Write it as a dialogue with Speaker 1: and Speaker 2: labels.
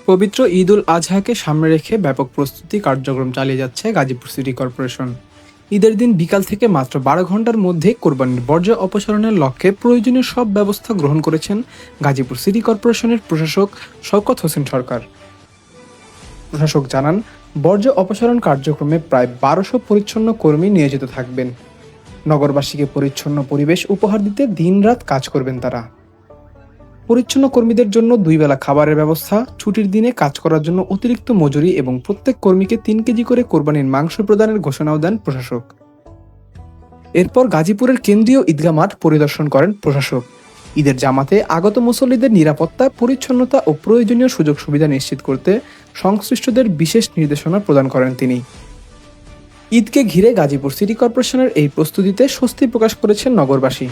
Speaker 1: পবিত্র ঈদ উল আজহাকে সামনে রেখে ব্যাপক প্রস্তুতি কার্যক্রম চালিয়ে যাচ্ছে গাজীপুর সিটি কর্পোরেশন। ঈদের দিন বিকাল থেকে মাত্র ১২ ঘন্টার মধ্যে কোরবানির বর্জ্য অপসারণের লক্ষ্যে প্রয়োজনীয় সব ব্যবস্থা গ্রহণ করেছেন গাজীপুর সিটি কর্পোরেশনের প্রশাসক শওকত হোসেন সরকার। প্রশাসক জানান, বর্জ্য অপসারণ কার্যক্রমে প্রায় ১২০০ পরিচ্ছন্ন কর্মী নিয়োজিত থাকবেন। নগরবাসীকে পরিচ্ছন্ন পরিবেশ উপহার দিতে দিনরাত কাজ করবেন তারা। পরিচ্ছন্ন কর্মীদের জন্য ২ বেলা খাবারের ব্যবস্থা, ছুটির দিনে কাজ করার জন্য অতিরিক্ত মজুরি এবং প্রত্যেক কর্মীকে ৩ কেজি করে কোরবানির মাংস প্রদানের ঘোষণাও দেন প্রশাসক। এরপর গাজীপুরের কেন্দ্রীয় ঈদগাহ মাঠ পরিদর্শন করেন প্রশাসক। ঈদের জামাতে আগত মুসল্লিদের নিরাপত্তা, পরিচ্ছন্নতা ও প্রয়োজনীয় সুযোগ সুবিধা নিশ্চিত করতে সংশ্লিষ্টদের বিশেষ নির্দেশনা প্রদান করেন তিনি। ঈদকে ঘিরে গাজীপুর সিটি কর্পোরেশনের এই প্রস্তুতিতে স্বস্তি প্রকাশ করেছেন নগরবাসী।